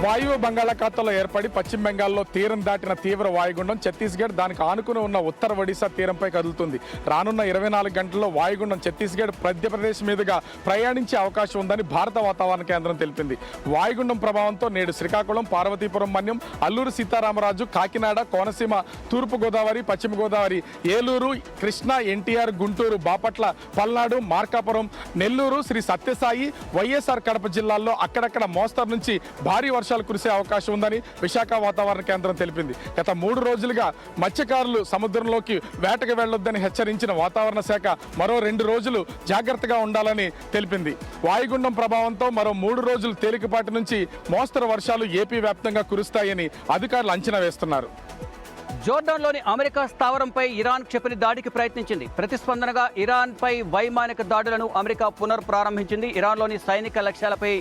వాయువ్య బంగాళాఖాతంలో ఏర్పడి పశ్చిమ బెంగాల్లో తీరం దాటిన తీవ్ర వాయుగుండం ఛత్తీస్గఢ్ దానికి ఆనుకుని ఉన్న ఉత్తర ఒడిశా తీరంపై కదులుతుంది. రానున్న 24 గంటల్లో వాయుగుండం ఛత్తీస్గఢ్ మధ్యప్రదేశ్ మీదుగా ప్రయాణించే అవకాశం ఉందని భారత వాతావరణ కేంద్రం తెలిపింది. వాయుగుండం ప్రభావంతో నేడు శ్రీకాకుళం, పార్వతీపురం మన్యం, అల్లూరు సీతారామరాజు, కాకినాడ, కోనసీమ, తూర్పు గోదావరి, పశ్చిమ గోదావరి, ఏలూరు, కృష్ణా, ఎన్టీఆర్, గుంటూరు, బాపట్ల, పల్నాడు, మార్కాపురం, నెల్లూరు, శ్రీ సత్యసాయి, వైఎస్ఆర్ కడప జిల్లాల్లో అక్కడక్కడ మోస్తరు నుంచి భారీ వర్షాలు కురిసే అవకాశం ఉందని విశాఖ వాతావరణ కేంద్రం తెలిపింది. గత 3 రోజులుగా మత్స్యకారులు సముద్రంలోకి వేటకు వెళ్లొద్దని హెచ్చరించిన వాతావరణ శాఖ మరో 2 రోజులు జాగ్రత్తగా ఉండాలని తెలిపింది. వాయుగుండం ప్రభావంతో మరో 3 రోజులు తేలికపాటి నుంచి మోస్తరు వర్షాలు ఏపీ వ్యాప్తంగా కురుస్తాయని అధికారులు అంచనా వేస్తున్నారు. జోర్డాన్లోని అమెరికా స్థావరంపై ఇరాన్ క్షిపణి దాడికి ప్రయత్నించింది. ప్రతిస్పందనగా ఇరాన్పై వైమానిక దాడులను అమెరికా పునఃప్రారంభించింది. ఇరాన్లోని సైనిక లక్ష్యాలపై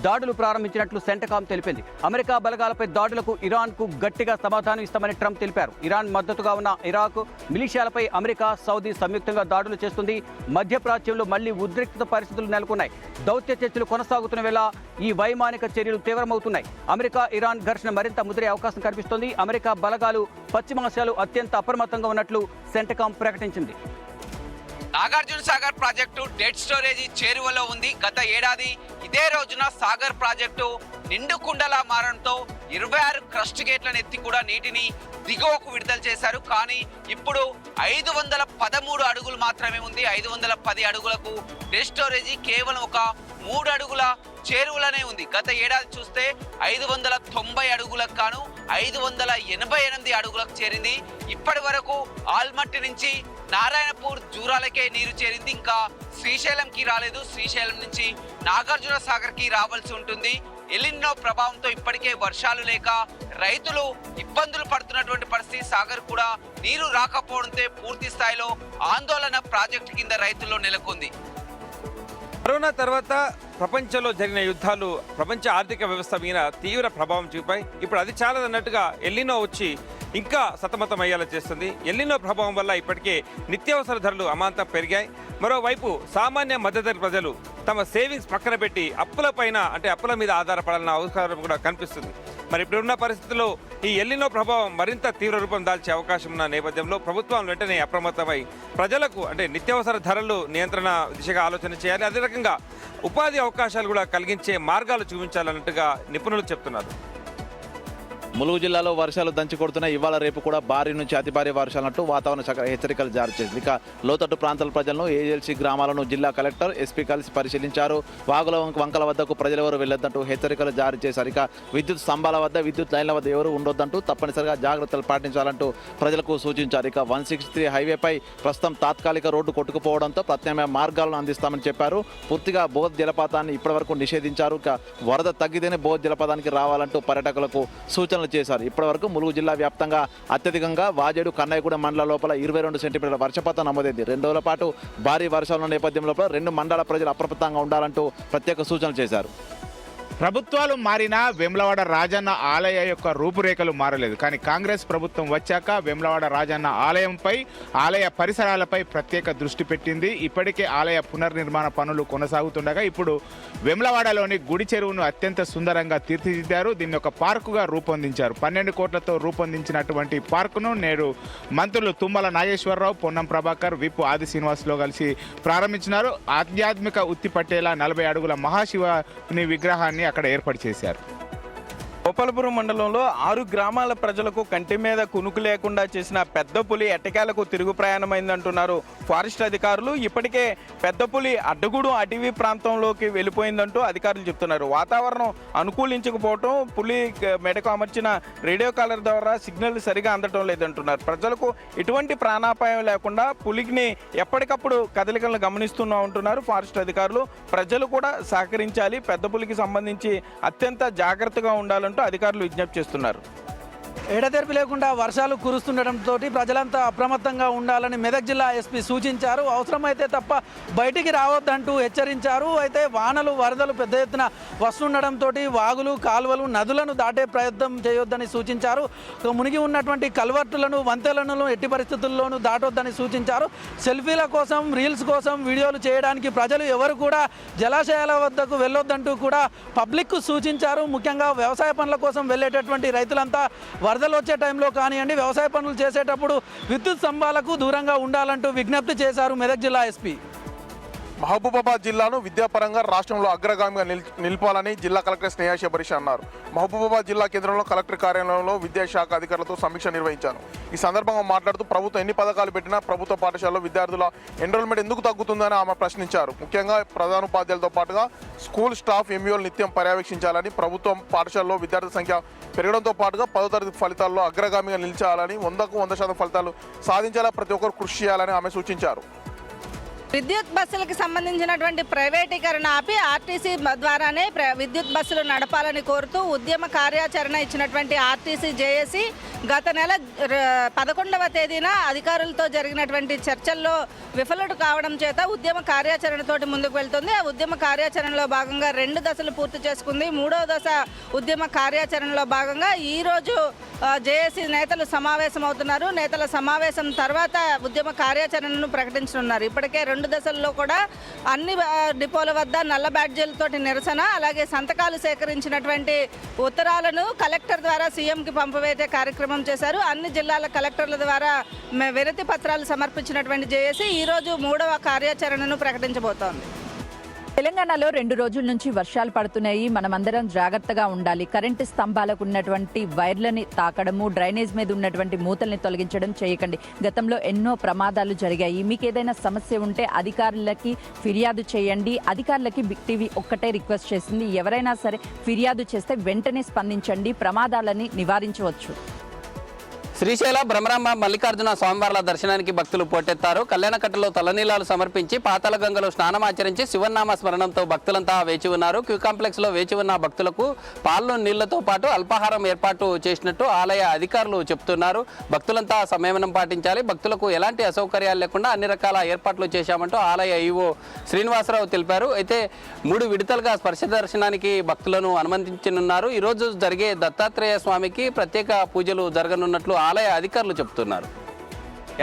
దాడులు ప్రారంభించినట్లు సెంటకామ్ తెలిపింది. అమెరికా బలగాలపై దాడులకు ఇరాన్కు గట్టిగా సమాధానం ఇస్తామని ట్రంప్ తెలిపారు. ఇరాన్ మద్దతుగా ఉన్న ఇరాక్ మిలిషియాలపై అమెరికా, సౌదీ సంయుక్తంగా దాడులు చేస్తుంది. మధ్యప్రాచ్యంలో మళ్లీ ఉద్రిక్త పరిస్థితులు నెలకొన్నాయి. దౌత్య చర్చలు కొనసాగుతున్న వేళ ఈ వైమానిక చర్యలు తీవ్రమవుతున్నాయి. అమెరికా ఇరాన్ ఘర్షణ మరింత ముదిరే అవకాశం కనిపిస్తోంది. అమెరికా బలగాలు పశ్చిమాసియాలో అత్యంత అప్రమత్తంగా ఉన్నట్లు సెంటకామ్ ప్రకటించింది. Nagarjuna Sagar project dead storage చేరువలో ఉంది. గత ఏడాది ఇదే రోజున సాగర్ ప్రాజెక్టు నిండు కుండలా మారడంతో 26 క్రస్ట్ గేట్లను ఎత్తి కూడా నీటిని దిగువకు విడుదల చేశారు. కానీ ఇప్పుడు 513 అడుగులు మాత్రమే ఉంది. 510 అడుగులకు డెడ్ స్టోరేజీ కేవలం ఒక 3 అడుగుల చేరువలోనే ఉంది. గత ఏడాది చూస్తే 590 అడుగులకు గాను 588 అడుగులకు చేరింది. ఇప్పటి వరకు ఆల్మట్టి నుంచి నారాయణపూర్, జూరాలకే నీరు చేరింది. ఇంకా శ్రీశైలంకి రాలేదు. శ్రీశైలం నుంచి నాగార్జున సాగర్కి రావాల్సి ఉంటుంది. ఎలినో ప్రభావంతో ఇప్పటికే వర్షాలు లేక రైతులు ఇబ్బందులు పడుతున్నటువంటి పరిస్థితి. సాగర్ కూడా నీరు రాకపోవడంతో పూర్తి స్థాయిలో ఆందోళన ప్రాజెక్టు కింద రైతుల్లో నెలకొంది. కరోనా తర్వాత ప్రపంచంలో జరిగిన యుద్ధాలు ప్రపంచ ఆర్థిక వ్యవస్థ మీద తీవ్ర ప్రభావం చూపాయి. ఇప్పుడు అది చాలదన్నట్టుగా ఎల్లినో వచ్చి ఇంకా సతమతం అయ్యేలా చేస్తుంది. ఎల్లినో ప్రభావం వల్ల ఇప్పటికే నిత్యావసర ధరలు అమాంతం పెరిగాయి. మరోవైపు సామాన్య మధ్యతరగతి ప్రజలు తమ సేవింగ్స్ పక్కన పెట్టి అప్పుల మీద ఆధారపడాలన్న అవసరం కూడా కనిపిస్తుంది. మరి ఇప్పుడున్న పరిస్థితుల్లో ఈ ఎల్లినో ప్రభావం మరింత తీవ్ర రూపం దాల్చే అవకాశం ఉన్న నేపథ్యంలో ప్రభుత్వం వెంటనే అప్రమత్తమై ప్రజలకు నిత్యావసర ధరలు నియంత్రణ దిశగా ఆలోచన చేయాలి. అదే రకంగా ఉపాధి అవకాశాలు కూడా కలిగించే మార్గాలు చూపించాలన్నట్టుగా నిపుణులు చెప్తున్నారు. ములుగు జిల్లాలో వర్షాలు దంచి కొడుతున్నాయి. ఇవాళ రేపు కూడా భారీ నుంచి అతి భారీ వర్షాలంటూ వాతావరణ శాఖ హెచ్చరికలు జారీ చేసింది. ఇక లోతట్టు ప్రాంతాల ప్రజలను, ఏజెన్సీ గ్రామాలను జిల్లా కలెక్టర్, ఎస్పీ కలిసి పరిశీలించారు. వాగుల వంకల వద్దకు ప్రజలెవరు వెళ్లొద్దంటూ హెచ్చరికలు జారీ చేశారు. ఇక విద్యుత్ స్తంభాల వద్ద, విద్యుత్ లైన్ల వద్ద ఎవరు ఉండొద్దంటూ తప్పనిసరిగా జాగ్రత్తలు పాటించాలంటూ ప్రజలకు సూచించారు. ఇక 163 హైవేపై ప్రస్తుతం తాత్కాలిక రోడ్డు కొట్టుకుపోవడంతో ప్రత్యామ్నాయ మార్గాలను అందిస్తామని చెప్పారు. పూర్తిగా బోధ్ జలపాతాన్ని ఇప్పటివరకు నిషేధించారు. ఇక వరద తగ్గితేనే బోధ్ జలపాతానికి రావాలంటూ పర్యాటకులకు సూచనలు చేశారు. ఇప్పటివరకు ములుగు జిల్లా వ్యాప్తంగా అత్యధికంగా వాజేడు, కన్నయ్యగూడెం మండల లోపల 22 సెంటీమీటర్ల వర్షపాతం నమోదైంది. 2 రోజుల పాటు భారీ వర్షాల నేపథ్యం లోపల 2 మండల ప్రజలు అప్రమత్తంగా ఉండాలంటూ ప్రత్యేక సూచనలు చేశారు. ప్రభుత్వాలు మారినా వేములవాడ రాజన్న ఆలయ యొక్క రూపురేఖలు మారలేదు. కానీ కాంగ్రెస్ ప్రభుత్వం వచ్చాక వేములవాడ రాజన్న ఆలయంపై, ఆలయ పరిసరాలపై ప్రత్యేక దృష్టి పెట్టింది. ఇప్పటికే ఆలయ పునర్నిర్మాణ పనులు కొనసాగుతుండగా ఇప్పుడు వేములవాడలోని గుడి చెరువును అత్యంత సుందరంగా తీర్చిదిద్దారు. దీన్ని ఒక పార్కుగా రూపొందించారు. 12 కోట్లతో రూపొందించినటువంటి పార్కును నేడు మంత్రులు తుమ్మల నాగేశ్వరరావు, పొన్నం ప్రభాకర్, విప్ ఆది శ్రీనివాస్లో కలిసి ప్రారంభించినారు. ఆధ్యాత్మిక ఉత్తి పట్టేలా 40 అడుగుల మహాశివుని విగ్రహాన్ని అక్కడ ఏర్పాటు చేశారు. గోపాలపురం మండలంలో 6 గ్రామాల ప్రజలకు కంటి మీద కునుకు లేకుండా చేసిన పెద్ద పులి ఎట్టకేలకు తిరుగు ప్రయాణమైందంటున్నారు ఫారెస్ట్ అధికారులు. ఇప్పటికే పెద్ద పులి అడ్డగూడు అటవీ ప్రాంతంలోకి వెళ్ళిపోయిందంటూ అధికారులు చెప్తున్నారు. వాతావరణం అనుకూలించకపోవటం, పులి మెడకు అమర్చిన రేడియో కాలర్ ద్వారా సిగ్నల్ సరిగా అందటం లేదంటున్నారు. ప్రజలకు ఎటువంటి ప్రాణాపాయం లేకుండా పులిని ఎప్పటికప్పుడు కదలికలను గమనిస్తూనే ఉంటున్నారు ఫారెస్ట్ అధికారులు. ప్రజలు కూడా సహకరించాలి, పెద్ద పులికి సంబంధించి అత్యంత జాగ్రత్తగా ఉండాలంటూ అధికారులు విజ్ఞప్తి చేస్తున్నారు. ఎడతెరిపి లేకుండా వర్షాలు కురుస్తుండటంతో ప్రజలంతా అప్రమత్తంగా ఉండాలని మెదక్ జిల్లా ఎస్పీ సూచించారు. అవసరమైతే తప్ప బయటికి రావద్దంటూ హెచ్చరించారు. అయితే వానలు వరదలు పెద్ద ఎత్తున వస్తుండటంతో వాగులు కాలువలు నదులను దాటే ప్రయత్నం చేయొద్దని సూచించారు. మునిగి ఉన్నటువంటి కల్వర్టులను వంతెలను ఎట్టి పరిస్థితుల్లోనూ దాటొద్దని సూచించారు. సెల్ఫీల కోసం రీల్స్ కోసం వీడియోలు చేయడానికి ప్రజలు ఎవరు కూడా జలాశయాల వద్దకు వెళ్ళొద్దంటూ కూడా పబ్లిక్కు సూచించారు. ముఖ్యంగా వ్యవసాయ పనుల కోసం వెళ్ళేటటువంటి రైతులంతా వరదలు వచ్చే టైంలో కానివ్వండి, వ్యవసాయ పనులు చేసేటప్పుడు విద్యుత్ స్తంభాలకు దూరంగా ఉండాలంటూ విజ్ఞప్తి చేశారు మెదక్ జిల్లా ఎస్పీ. మహబూబాబాద్ జిల్లాను విద్యాపరంగా రాష్ట్రంలో అగ్రగామిగా నిలపాలని జిల్లా కలెక్టర్ స్నేహ శబరీష్ అన్నారు. మహబూబాబాద్ జిల్లా కేంద్రంలో కలెక్టర్ కార్యాలయంలో విద్యాశాఖ అధికారులతో సమీక్ష నిర్వహించారు. ఈ సందర్భంగా మాట్లాడుతూ ప్రభుత్వం ఎన్ని పథకాలు పెట్టినా ప్రభుత్వ పాఠశాలలో విద్యార్థుల ఎన్రోల్మెంట్ ఎందుకు తగ్గుతుందని ఆమె ప్రశ్నించారు. ముఖ్యంగా ప్రధానోపాధ్యాయులతో పాటుగా స్కూల్ స్టాఫ్ ఎంఈఓలు నిత్యం పర్యవేక్షించాలని, ప్రభుత్వం పాఠశాలలో విద్యార్థుల సంఖ్య పెరగడంతో పాటుగా 10వ తరగతి ఫలితాల్లో అగ్రగామిగా నిలిచాలని, 100కు 100% ఫలితాలు సాధించేలా ప్రతి ఒక్కరు కృషి చేయాలని ఆమె సూచించారు. విద్యుత్ బస్సులకు సంబంధించినటువంటి ప్రైవేటీకరణ ఆపి ఆర్టీసీ ద్వారానే విద్యుత్ బస్సులు నడపాలని కోరుతూ ఉద్యమ కార్యాచరణ ఇచ్చినటువంటి ఆర్టీసీ జేఏసీ గత నెల 11వ తేదీన అధికారులతో జరిగినటువంటి చర్చల్లో విఫలుడు కావడం చేత ఉద్యమ కార్యాచరణతోటి ముందుకు వెళ్తుంది. ఆ ఉద్యమ కార్యాచరణలో భాగంగా 2 దశలు పూర్తి చేసుకుంది. 3వ దశ ఉద్యమ కార్యాచరణలో భాగంగా ఈరోజు జేఏసీ నేతలు సమావేశమవుతున్నారు. నేతల సమావేశం తర్వాత ఉద్యమ కార్యాచరణను ప్రకటించనున్నారు. ఇప్పటికే 2 దశల్లో కూడా అన్ని డిపోల వద్ద నల్ల బ్యాడ్జీలతోటి నిరసన, అలాగే సంతకాలు సేకరించినటువంటి ఉత్తరాలను కలెక్టర్ ద్వారా సీఎంకి పంపవేసే కార్యక్రమం చేశారు. అన్ని జిల్లాల కలెక్టర్ల ద్వారా వినతి పత్రాలు సమర్పించినటువంటి జేఏసీ ఈరోజు 3వ కార్యాచరణను ప్రకటించబోతోంది. తెలంగాణలో 2 రోజుల నుంచి వర్షాలు పడుతున్నాయి. మనమందరం జాగ్రత్తగా ఉండాలి. కరెంటు స్తంభాలకు ఉన్నటువంటి వైర్లని తాకడము, డ్రైనేజ్ మీద ఉన్నటువంటి మూతల్ని తొలగించడం చేయకండి. గతంలో ఎన్నో ప్రమాదాలు జరిగాయి. మీకు ఏదైనా సమస్య ఉంటే అధికారులకి ఫిర్యాదు చేయండి. అధికారులకి బిగ్ టీవీ ఒక్కటే రిక్వెస్ట్ చేసింది, ఎవరైనా సరే ఫిర్యాదు చేస్తే వెంటనే స్పందించండి. ప్రమాదాలని నివారించవచ్చు. శ్రీశైల భ్రమరాంబ మల్లికార్జున స్వామివార్ల దర్శనానికి భక్తులు పోటెత్తారు. కళ్యాణకట్టలో తలనీలాలు సమర్పించి పాతాళగంగలో స్నానమాచరించి శివనామ స్మరణంతో భక్తులంతా వేచి ఉన్నారు. క్యూ కాంప్లెక్స్లో వేచి ఉన్న భక్తులకు పాలు నీళ్లతో పాటు అల్పాహారం ఏర్పాటు చేసినట్టు ఆలయ అధికారులు చెప్తున్నారు. భక్తులంతా సంయమనం పాటించాలి. భక్తులకు ఎలాంటి అసౌకర్యాలు లేకుండా అన్ని రకాల ఏర్పాట్లు చేశామంటూ ఆలయ ఈవో శ్రీనివాసరావు తెలిపారు. అయితే 3 విడతలుగా స్పర్శ దర్శనానికి భక్తులను అనుమతించనున్నారు. ఈరోజు జరిగే దత్తాత్రేయ స్వామికి ప్రత్యేక పూజలు జరగనున్నట్లు ఆలయ అధికారులు చెబుతున్నారు.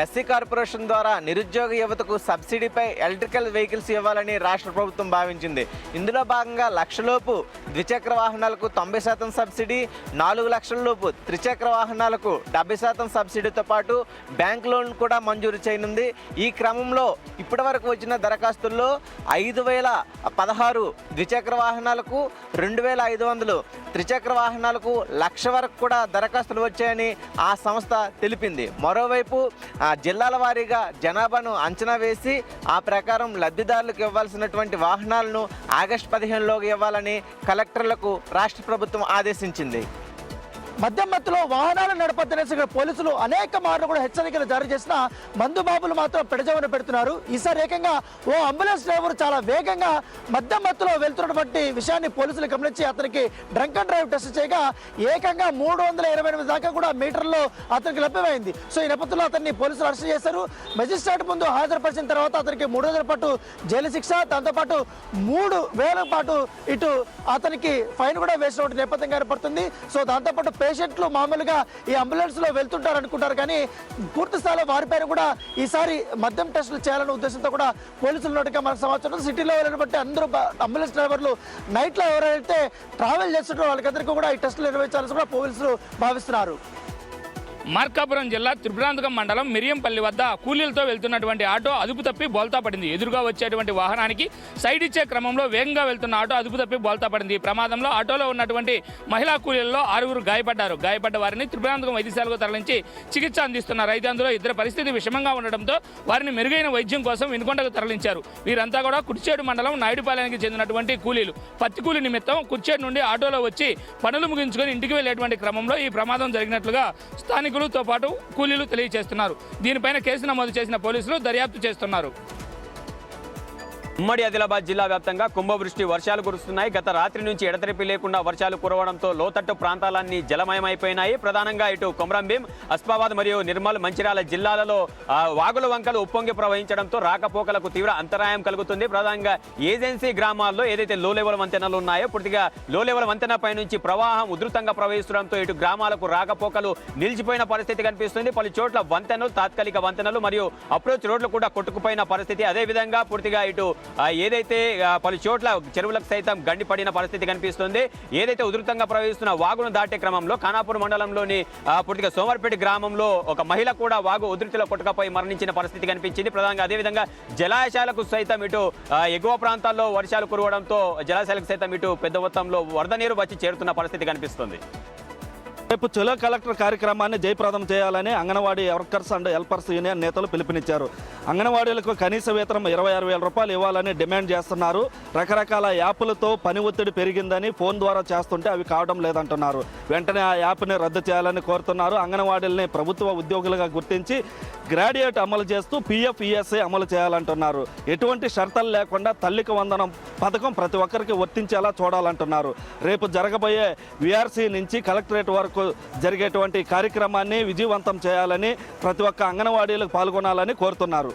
ఎస్సీ కార్పొరేషన్ ద్వారా నిరుద్యోగ యువతకు సబ్సిడీపై ఎలక్ట్రికల్ వెహికల్స్ ఇవ్వాలని రాష్ట్ర ప్రభుత్వం భావించింది. ఇందులో భాగంగా 1 లక్షలోపు ద్విచక్ర వాహనాలకు 90% సబ్సిడీ, 4 లక్షలలోపు త్రిచక్ర వాహనాలకు 70% సబ్సిడీతో పాటు బ్యాంక్ లోన్ కూడా మంజూరు చేయనుంది. ఈ క్రమంలో ఇప్పటివరకు వచ్చిన దరఖాస్తుల్లో 5016 ద్విచక్ర వాహనాలకు, 2500 త్రిచక్ర వాహనాలకు 1,00,000 వరకు కూడా దరఖాస్తులు వచ్చాయని ఆ సంస్థ తెలిపింది. మరోవైపు జిల్లాల వారీగా జనాభాను అంచనా వేసి ఆ ప్రకారం లబ్ధిదారులకు ఇవ్వాల్సినటువంటి వాహనాలను ఆగస్టు 15లోకి ఇవ్వాలని కలెక్టర్లకు రాష్ట్ర ప్రభుత్వం ఆదేశించింది. మద్యం మత్తులో వాహనాలు నడపద్దనేసి పోలీసులు అనేక మార్లు కూడా హెచ్చరికలు జారీ చేసిన మందుబాబులు మాత్రం పెడజవన పెడుతున్నారు. ఈసారి ఏకంగా ఓ అంబులెన్స్ డ్రైవర్ చాలా వేగంగా మద్యం మత్తులో వెళ్తున్నటువంటి విషయాన్ని పోలీసులు గమనించి అతనికి డ్రంక్ అండ్ డ్రైవ్ టెస్ట్ చేయగా ఏకంగా 328 దాకా కూడా మీటర్లో అతనికి లభ్యమైంది. సో ఈ నేపథ్యంలో అతన్ని పోలీసులు అరెస్ట్ చేశారు. మెజిస్ట్రేట్ ముందు హాజరుపరిచిన తర్వాత అతనికి 3 రోజుల పాటు జైలు శిక్ష, దాంతోపాటు 3,000 పాటు ఇటు అతనికి ఫైన్ కూడా వేసినటువంటి నేపథ్యం ఏర్పడుతుంది. సో దాంతోపాటు పేషెంట్లు మామూలుగా ఈ అంబులెన్స్ లో వెళ్తుంటారు అనుకుంటారు, కానీ పూర్తి స్థాయిలో వారిపైన కూడా ఈసారి మద్యం టెస్టులు చేయాలనే ఉద్దేశంతో కూడా పోలీసులు నోటిగా మనకు సమాచారం. సిటీలో వెళ్ళినటువంటి అందరూ అంబులెన్స్ డ్రైవర్లు నైట్ లో ఎవరైతే ట్రావెల్ చేస్తుంటారో వాళ్ళకందరికీ కూడా ఈ టెస్టులు నిర్వహించాలని కూడా పోలీసులు భావిస్తున్నారు. మార్కాపురం జిల్లా త్రిపురాంతకం మండలం మిరియంపల్లి వద్ద కూలీలతో వెళ్తున్నటువంటి ఆటో అదుపు తప్పి బోల్తా పడింది. ఎదురుగా వచ్చేటువంటి వాహనానికి సైడ్ ఇచ్చే క్రమంలో వేగంగా వెళ్తున్న ఆటో అదుపు తప్పి బోల్తా పడింది. ఈ ప్రమాదంలో ఆటోలో ఉన్నటువంటి మహిళా కూలీల్లో 6 గాయపడ్డారు. గాయపడ్డ వారిని త్రిపురాంతకం వైద్యశాలకు తరలించి చికిత్స అందిస్తున్నారు. అయితే అందులో 2 పరిస్థితి విషమంగా ఉండడంతో వారిని మెరుగైన వైద్యం కోసం వినుకొండకు తరలించారు. వీరంతా కూడా కుర్చేడు మండలం నాయుడుపాలెనికి చెందినటువంటి కూలీలు. పత్తి కూలీ నిమిత్తం కుర్చేడు నుండి ఆటోలో వచ్చి పనులు ముగించుకొని ఇంటికి వెళ్లేటువంటి క్రమంలో ఈ ప్రమాదం జరిగినట్లుగా స్థానికులతో పాటు కూలీలు తెలియజేస్తున్నారు. దీనిపైన కేసు నమోదు చేసిన పోలీసులు దర్యాప్తు చేస్తున్నారు. ఉమ్మడి ఆదిలాబాద్ జిల్లా వ్యాప్తంగా కుంభవృష్టి వర్షాలు కురుస్తున్నాయి. గత రాత్రి నుంచి ఎడతెరిపి లేకుండా వర్షాలు కురవడంతో లోతట్టు ప్రాంతాలన్నీ జలమయమైపోయినాయి. ప్రధానంగా ఇటు కొమరంభీం, అస్ఫాబాద్ మరియు నిర్మల్, మంచిర్యాల జిల్లాలలో వాగుల వంకలు ఉప్పొంగి ప్రవహించడంతో రాకపోకలకు తీవ్ర అంతరాయం కలుగుతుంది. ప్రధానంగా ఏజెన్సీ గ్రామాల్లో ఏదైతే లో లెవెల్ వంతెనలు ఉన్నాయో పూర్తిగా లో లెవెల్ వంతెనపై నుంచి ప్రవాహం ఉధృతంగా ప్రవహిస్తుండడంతో ఇటు గ్రామాలకు రాకపోకలు నిలిచిపోయిన పరిస్థితి కనిపిస్తుంది. పలు చోట్ల వంతెనలు, తాత్కాలిక వంతెనలు మరియు అప్రోచ్ రోడ్లు కూడా కొట్టుకుపోయిన పరిస్థితి. అదేవిధంగా పూర్తిగా ఇటు ఏదైతే పలు చోట్ల చెరువులకు సైతం గండి పడిన పరిస్థితి కనిపిస్తుంది. ఏదైతే ఉధృతంగా ప్రవహిస్తున్న వాగును దాటే క్రమంలో ఖానాపూర్ మండలంలోని పూర్తిగా సోమర్పేట గ్రామంలో ఒక మహిళ కూడా వాగు ఉధృతిలో కొట్టుకపోయి మరణించిన పరిస్థితి కనిపించింది. ప్రధానంగా అదేవిధంగా జలాశయాలకు సైతం ఇటు ఎగువ ప్రాంతాల్లో వర్షాలు కురవడంతో జలాశయాలకు సైతం ఇటు పెద్ద మొత్తంలో వరద నీరు వచ్చి చేరుతున్న పరిస్థితి కనిపిస్తుంది. రేపు చలో కలెక్టర్ కార్యక్రమాన్ని జయప్రదం చేయాలని anganwadi workers and helpers union నేతలు పిలుపునిచ్చారు. అంగన్వాడీలకు కనీస వేతనం 26,000 రూపాయలు ఇవ్వాలని డిమాండ్ చేస్తున్నారు. రకరకాల యాప్లతో పని ఒత్తిడి పెరిగిందని ఫోన్ ద్వారా చేస్తుంటే అవి కావడం లేదంటున్నారు. వెంటనే ఆ యాప్ని రద్దు చేయాలని కోరుతున్నారు. అంగన్వాడీలని ప్రభుత్వ ఉద్యోగులుగా గుర్తించి గ్రాడ్యుయేట్ అమలు చేస్తూ PF, ESI అమలు చేయాలంటున్నారు. ఎటువంటి షరతులు లేకుండా తల్లికి వందనం పథకం ప్రతి ఒక్కరికి వర్తించేలా చూడాలంటున్నారు. రేపు జరగబోయే VRC నుంచి కలెక్టరేట్ వరకు జరిగేటువంటి కార్యక్రమాన్ని విజయవంతం చేయాలని ప్రతి ఒక్క అంగన్వాడీలకు పాల్గొనాలని కోరుతున్నారు.